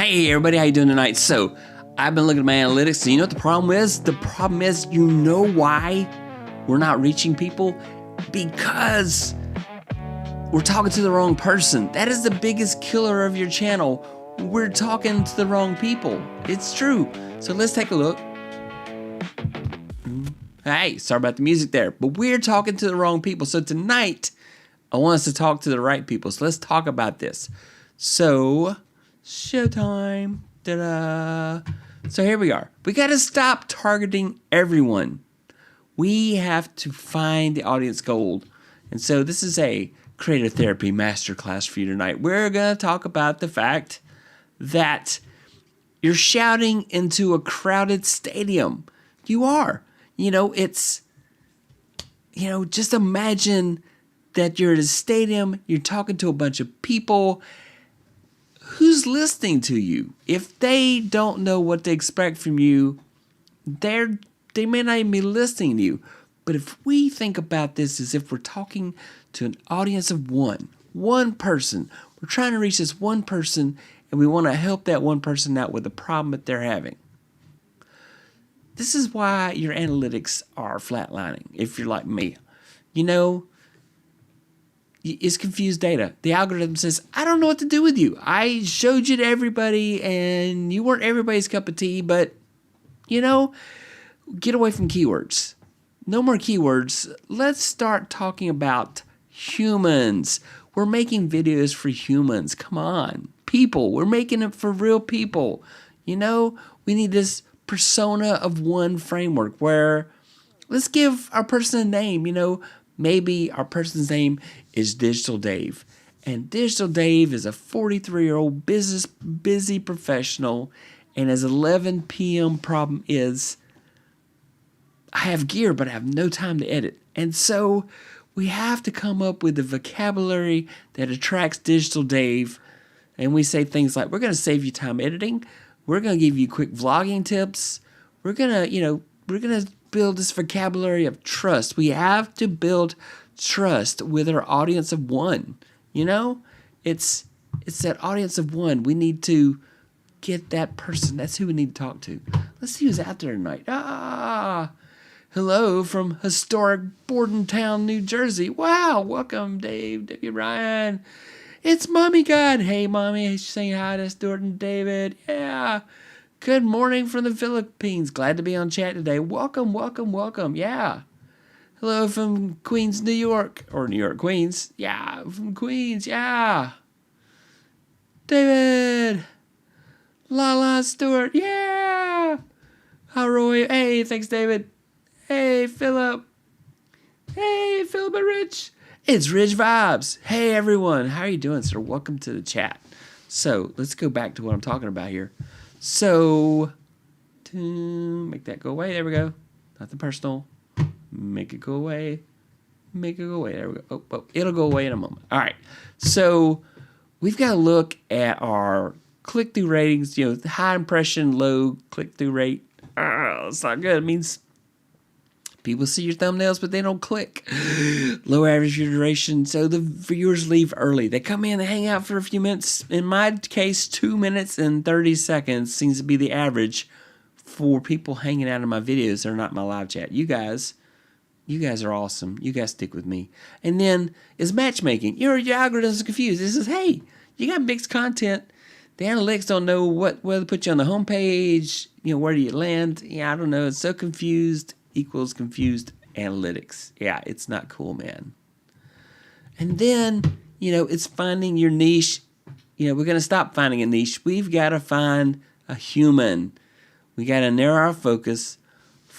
Hey everybody, how you doing tonight? So, I've been looking at my analytics, and you know what the problem is? The problem is, you know why we're not reaching people? Because we're talking to the wrong person. That is the biggest killer of your channel. We're talking to the wrong people. It's true. So let's take a look. Hey, sorry about the music there, but we're talking to the wrong people. So tonight, I want us to talk to the right people. So let's talk about this. So, showtime. Ta-da. So here we are. We got to stop targeting everyone. We have to find the audience gold. And so this is a creative therapy masterclass for you tonight. We're going to talk about the fact that you're shouting into a crowded stadium. You are. It's, just imagine that you're at a stadium, you're talking to a bunch of people. Who's listening to you? If they don't know what to expect from you, they may not even be listening to you. But if we think about this as if we're talking to an audience of one person, we're trying to reach this one person, and we want to help that one person out with the problem that they're having. This is why your analytics are flatlining, if you're like me. It's confused data. The algorithm says, I don't know what to do with you. I showed you to everybody, and you weren't everybody's cup of tea, but, get away from keywords. No more keywords. Let's start talking about humans. We're making videos for humans. Come on. People. We're making it for real people. We need this persona of one framework where let's give our person a name. Maybe our person's name is Digital Dave. And Digital Dave is a 43-year-old busy professional. And his 11 p.m. problem is, I have gear, but I have no time to edit. And so we have to come up with the vocabulary that attracts Digital Dave. And we say things like, we're going to save you time editing. We're going to give you quick vlogging tips. We're going to build this vocabulary of trust. We have to build trust with our audience of one. It's that audience of one. We need to get that person. That's who we need to talk to. Let's see who's out there tonight. Hello from historic Bordentown, New Jersey. Wow, welcome, Dave, W. Ryan. It's Mommy God. Hey, Mommy. She's saying hi to Stuart and David. Yeah. Good morning from the Philippines. Glad to be on chat today. Welcome, welcome, welcome. Yeah. Hello from Queens, New York. Or New York, Queens. Yeah, from Queens. Yeah. David. Lala, Stuart. Yeah. How Roy. Hey, thanks, David. Hey, Philip. Hey, Philip and Rich. It's Rich Vibes. Hey, everyone. How are you doing, sir? Welcome to the chat. So, let's go back to what I'm talking about here. So, to make that go away. There we go. Nothing personal. Make it go away. Make it go away. There we go. Oh, it'll go away in a moment. All right. So, we've got to look at our click-through ratings. High impression, low click-through rate. It's not good. It means people see your thumbnails, but they don't click. Low average view duration, so the viewers leave early. They come in, they hang out for a few minutes. In my case, 2 minutes and 30 seconds seems to be the average for people hanging out in my videos that are not in my live chat. You guys are awesome. You guys stick with me. And then is matchmaking. Your algorithm is confused. It says, hey, you got mixed content. The analytics don't know whether to put you on the homepage. Where do you land? Yeah, I don't know. It's so confused. Equals confused analytics. Yeah, it's not cool, man. And then, it's finding your niche. We're going to stop finding a niche. We've got to find a human. We got to narrow our focus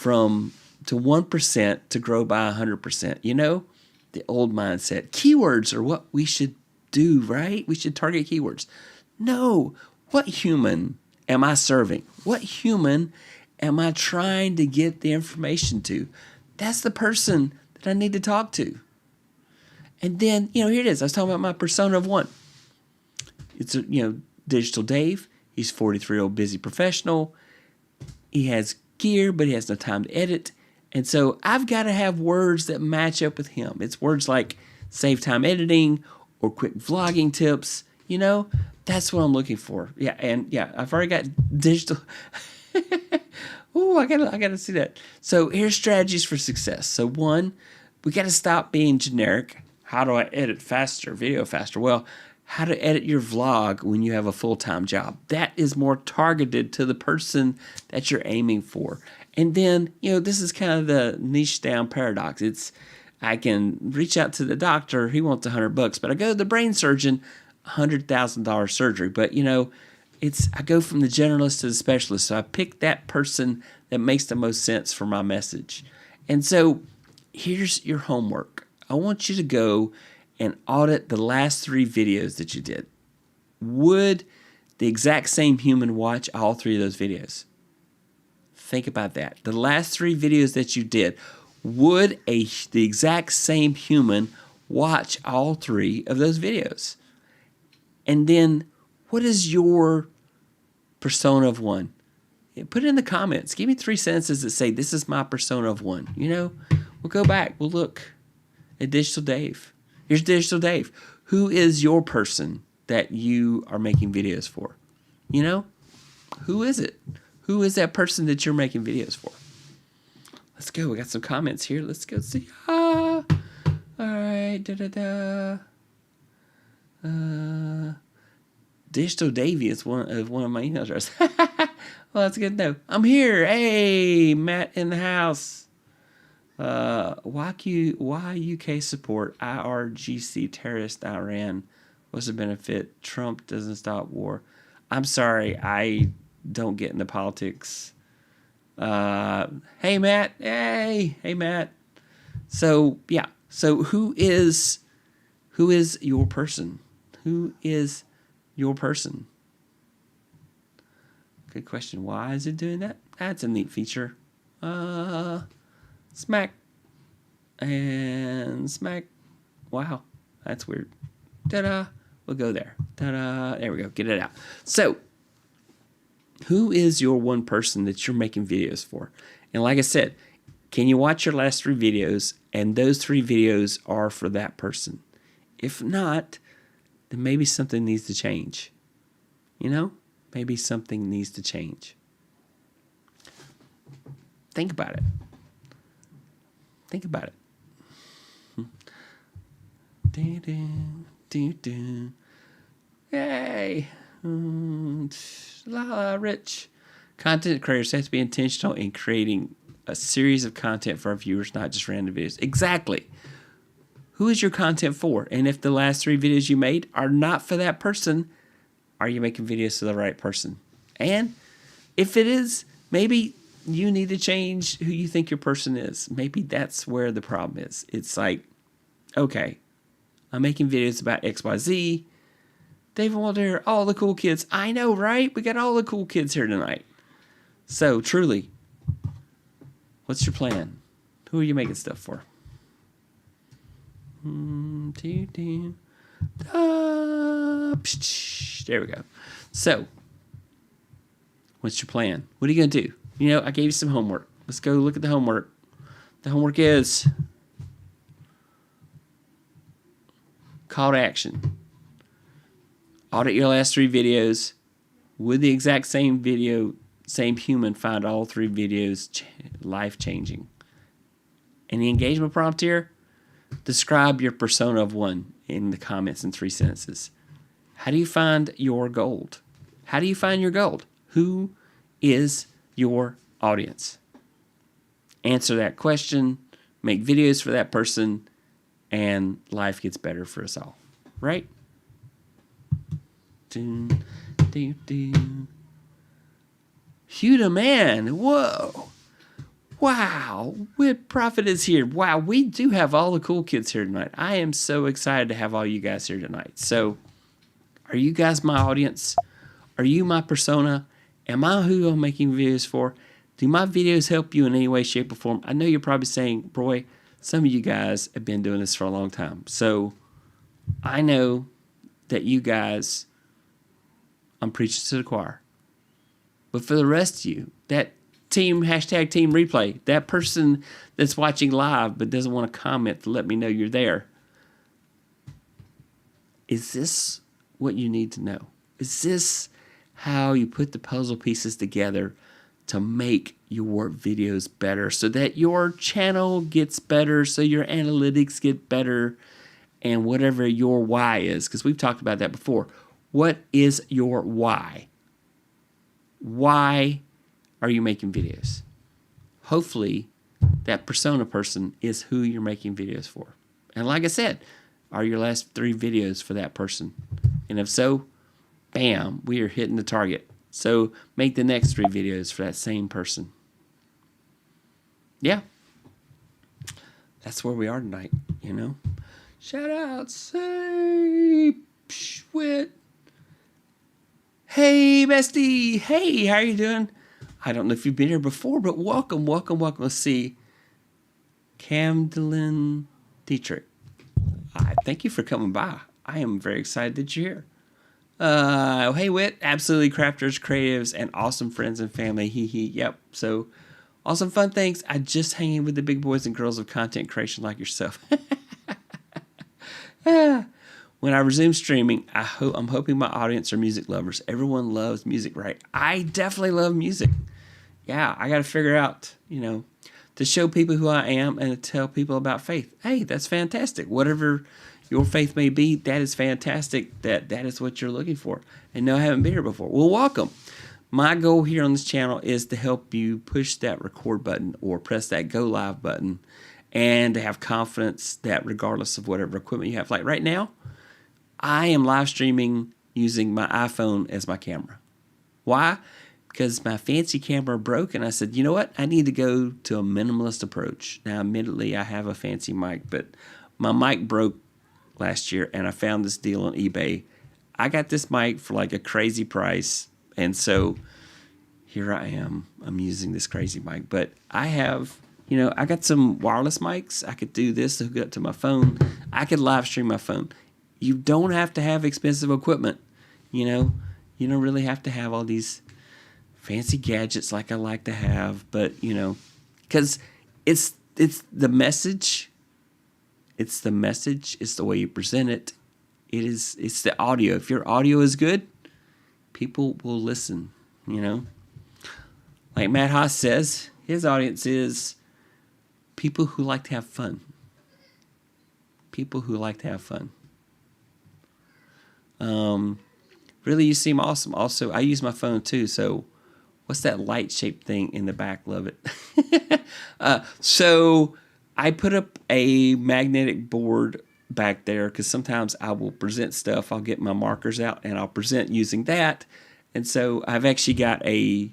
to 1% to grow by 100%. The old mindset. Keywords are what we should do, right? We should target keywords. No. What human am I serving? What human am I trying to get the information to? That's the person that I need to talk to. And then, here it is. I was talking about my persona of one. It's, Digital Dave. He's 43-year-old busy professional. He has gear, but he has no time to edit. And so I've got to have words that match up with him. It's words like save time editing or quick vlogging tips. You know, that's what I'm looking for. Yeah, and yeah, I've already got digital. Ooh, I gotta see that. So here's strategies for success. So one, we gotta stop being generic. How do I edit faster, video faster? Well, how to edit your vlog when you have a full-time job. That is more targeted to the person that you're aiming for. And then, you know, this is kind of the niche down paradox. It's, I can reach out to the doctor, he wants $100, but I go to the brain surgeon, $100,000 surgery. But, you know, I go from the generalist to the specialist. So I pick that person that makes the most sense for my message. And so here's your homework. I want you to go and audit the last 3 videos that you did. Would the exact same human watch all 3 of those videos? Think about that. The last 3 videos that you did, would the exact same human watch all 3 of those videos? And then, what is your persona of 1? Put it in the comments. Give me 3 sentences that say, this is my persona of 1. You know, we'll go back. We'll look at Digital Dave. Here's Digital Dave. Who is your person that you are making videos for? You know, who is it? Who is that person that you're making videos for? Let's go. We got some comments here. Let's go see. All right. Digital Davey is one of my email addresses. Well, that's good to know. I'm here. Hey, Matt in the house. Why UK support IRGC terrorist Iran? What's the benefit? Trump doesn't stop war. I'm sorry, I don't get into politics. Hey Matt. Hey Matt. So yeah. So who is your person? Who is your person? Good question. Why is it doing that? That's a neat feature. Smack. And smack. Wow. That's weird. Ta-da. We'll go there. Ta-da. There we go. Get it out. So, who is your one person that you're making videos for? And like I said, can you watch your last 3 videos and those 3 videos are for that person? If not, then maybe something needs to change. You know? Maybe something needs to change. Think about it. Think about it. Yay. Rich. Content creators have to be intentional in creating a series of content for our viewers, not just random videos. Exactly. Who is your content for? And if the last 3 videos you made are not for that person, are you making videos to the right person? And if it is, maybe you need to change who you think your person is. Maybe that's where the problem is. It's like, okay, I'm making videos about XYZ. Dave and Walter, all the cool kids. I know, right? We got all the cool kids here tonight. So, truly, what's your plan? Who are you making stuff for? There we go. So, what's your plan? What are you going to do? You know, I gave you some homework. Let's go look at the homework. The homework is call to action. Audit your last 3 videos. Would the exact same video, same human find all 3 videos life-changing? And the engagement prompt here, describe your persona of 1 in the comments in 3 sentences. How do you find your gold? How do you find your gold? Who is your audience? Answer that question, make videos for that person, and life gets better for us all. Right? Hugh the man. Whoa. Wow. Whip Prophet is here. Wow, we do have all the cool kids here tonight. I am so excited to have all you guys here tonight. So, are you guys my audience? Are you my persona? Am I who I'm making videos for? Do my videos help you in any way, shape, or form? I know you're probably saying, boy, some of you guys have been doing this for a long time. So, I know that you guys, I'm preaching to the choir. But for the rest of you, that team, hashtag team replay, that person that's watching live but doesn't want to comment to let me know you're there, is this what you need to know? Is this how you put the puzzle pieces together to make your videos better so that your channel gets better, so your analytics get better, and whatever your why is? Because we've talked about that before. What is your why? Why are you making videos? Hopefully, that persona person is who you're making videos for. And like I said, are your last 3 videos for that person? And if so, bam, we are hitting the target. So make the next 3 videos for that same person. Yeah. That's where we are tonight, you know? Shoutouts. Hey, Pshwit. Hey, bestie. Hey, how are you doing? I don't know if you've been here before, but welcome, welcome, welcome. Let's see. Camdelin Dietrich. Thank you for coming by. I am very excited that you're here. Hey, Wit. Absolutely crafters, creatives, and awesome friends and family. Hee hee. Yep. So, awesome fun things. I just hang in with the big boys and girls of content creation like yourself. When I resume streaming, I'm hoping my audience are music lovers. Everyone loves music, right? I definitely love music. Yeah, I got to figure out, to show people who I am and to tell people about faith. Hey, that's fantastic. Whatever your faith may be, that is fantastic. That is what you're looking for. And no, I haven't been here before. Well, welcome. My goal here on this channel is to help you push that record button or press that go live button and to have confidence that regardless of whatever equipment you have, like right now, I am live streaming using my iPhone as my camera. Why? Because my fancy camera broke, and I said, you know what? I need to go to a minimalist approach. Now, admittedly, I have a fancy mic, but my mic broke last year, and I found this deal on eBay. I got this mic for like a crazy price, and so here I am. I'm using this crazy mic, but I have, I got some wireless mics. I could do this to hook up to my phone. I could live stream my phone. You don't have to have expensive equipment, You don't really have to have all these fancy gadgets like I like to have, but because it's the message. It's the message. It's the way you present it. It's the audio. If your audio is good, people will listen. Like Matt Haas says, his audience is people who like to have fun. People who like to have fun. Really, you seem awesome. Also, I use my phone too, so what's that light-shaped thing in the back? Love it. So I put up a magnetic board back there because sometimes I will present stuff. I'll get my markers out and I'll present using that. And so I've actually got a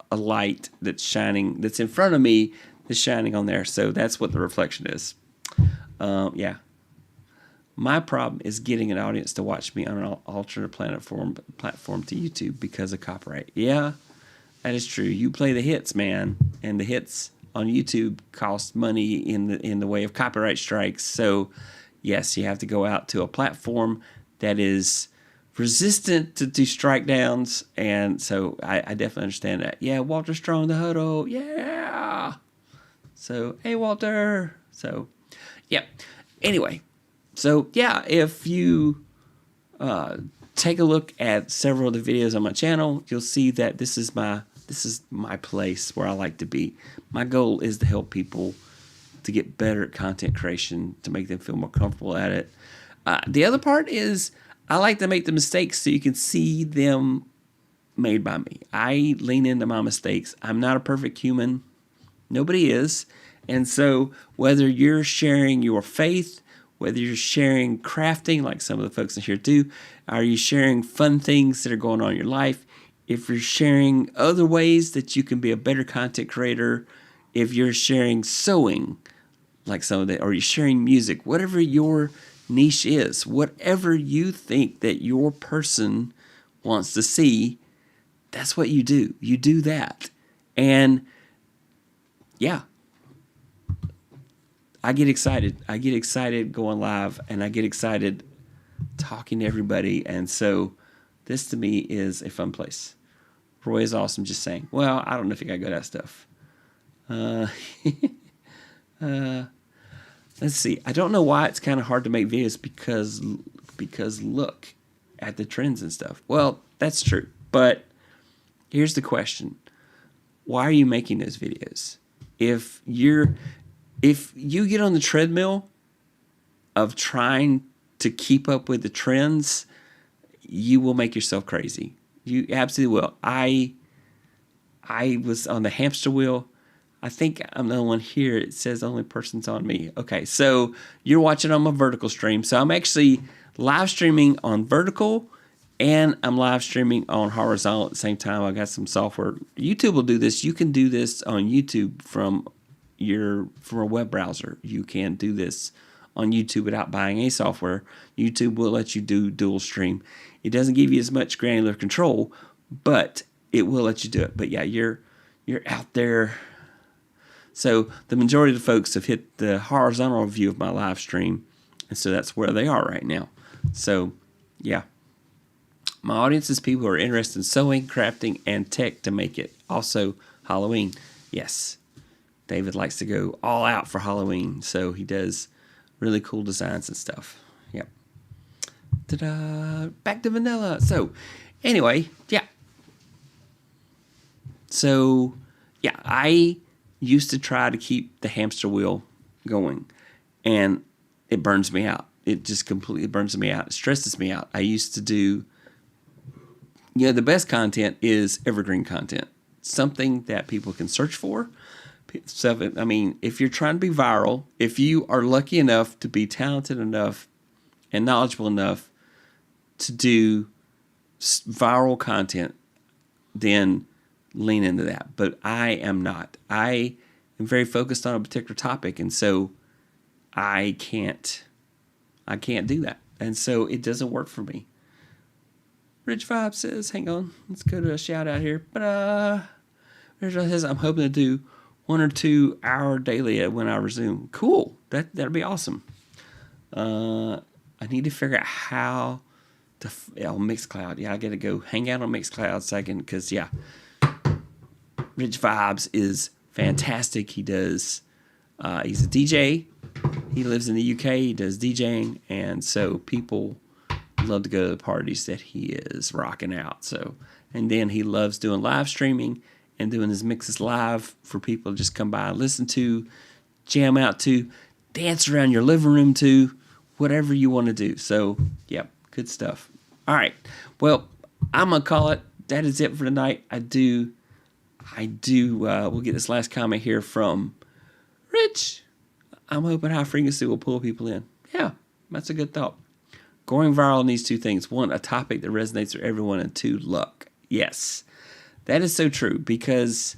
light that's shining, that's in front of me, that's shining on there. So that's what the reflection is. Yeah. My problem is getting an audience to watch me on an alternate platform to YouTube because of copyright. Yeah, that is true. You play the hits, man, and the hits on YouTube cost money in the way of copyright strikes. So, yes, you have to go out to a platform that is resistant to strike downs, and so I definitely understand that. Yeah, Walter Strong, the huddle. Yeah. So, hey, Walter. So, yeah. Anyway. So, yeah, if you take a look at several of the videos on my channel, you'll see that this is my place where I like to be. My goal is to help people to get better at content creation, to make them feel more comfortable at it. The other part is I like to make the mistakes so you can see them made by me. I lean into my mistakes. I'm not a perfect human. Nobody is. And so whether you're sharing your faith, whether you're sharing crafting, like some of the folks in here do, are you sharing fun things that are going on in your life? If you're sharing other ways that you can be a better content creator, if you're sharing sewing, like some of that, or you're sharing music, whatever your niche is, whatever you think that your person wants to see, that's what you do. You do that. And yeah, I get excited. I get excited going live, and I get excited talking to everybody. And so this to me is a fun place. Roy is awesome, just saying. Well, I don't know if you got to go to that stuff. Let's see. I don't know why it's kind of hard to make videos because look, at the trends and stuff. Well, that's true. But here's the question. Why are you making those videos? If you get on the treadmill of trying to keep up with the trends, you will make yourself crazy. You absolutely will. I was on the hamster wheel. I think I'm the only one here. It says the only person's on me. Okay, so you're watching on my vertical stream. So I'm actually live streaming on vertical, and I'm live streaming on horizontal at the same time. I got some software. YouTube will do this. You can do this on YouTube from a web browser. You can do this on YouTube without buying any software. YouTube will let you do dual stream. It doesn't give you as much granular control, but it will let you do it. But yeah, you're out there. So the majority of the folks have hit the horizontal view of my live stream, and so that's where they are right now. So yeah, my audience is people who are interested in sewing, crafting, and tech to make it. Also Halloween. Yes, David likes to go all out for Halloween, so he does really cool designs and stuff. Yep. Ta-da! Back to vanilla. So anyway, yeah. So yeah, I used to try to keep the hamster wheel going, and it burns me out. It just completely burns me out. It stresses me out. I used to do, the best content is evergreen content, something that people can search for. So, I mean, if you're trying to be viral, if you are lucky enough to be talented enough and knowledgeable enough to do viral content, then lean into that. But I am not. I am very focused on a particular topic, and so I can't do that. And so it doesn't work for me. Rich Vibe says, hang on, let's go to a shout out here. But Rich Vibe says, I'm hoping to do 1 or 2 hour daily when I resume. Cool. That'd be awesome. I need to figure out how to on Mixcloud. Yeah, I got to go hang out on Mixcloud a second because Rich Vibes is fantastic. He does. He's a DJ. He lives in the UK. He does DJing, and so people love to go to the parties that he is rocking out. So, and then he loves doing live streaming and doing his mixes live for people to just come by and listen to, jam out to, dance around your living room to, whatever you want to do. So, yep, good stuff. All right. Well, I'm gonna call it. That is it for tonight. We'll get this last comment here from Rich. I'm hoping high frequency will pull people in. Yeah, that's a good thought. Going viral needs 2 things. 1, a topic that resonates with everyone, and 2, luck. Yes, that is so true because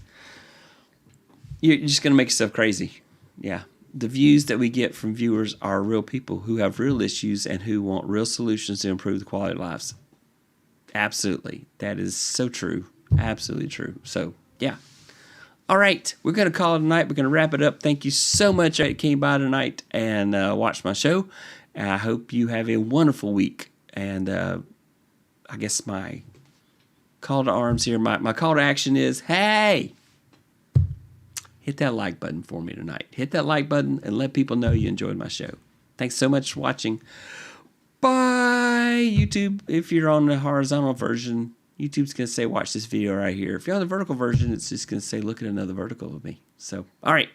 you're just going to make yourself crazy. Yeah, the views that we get from viewers are real people who have real issues and who want real solutions to improve the quality of lives. Absolutely. That is so true. Absolutely true. So, yeah. All right. We're going to call it a night. We're going to wrap it up. Thank you so much that you came by tonight and watched my show. I hope you have a wonderful week. And I guess my call to arms here, my call to action is, hey, hit that like button for me tonight. Hit that like button and let people know you enjoyed my show. Thanks so much for watching. Bye, YouTube. If you're on the horizontal version, YouTube's going to say, watch this video right here. If you're on the vertical version, it's just going to say, look at another vertical of me. So, all right.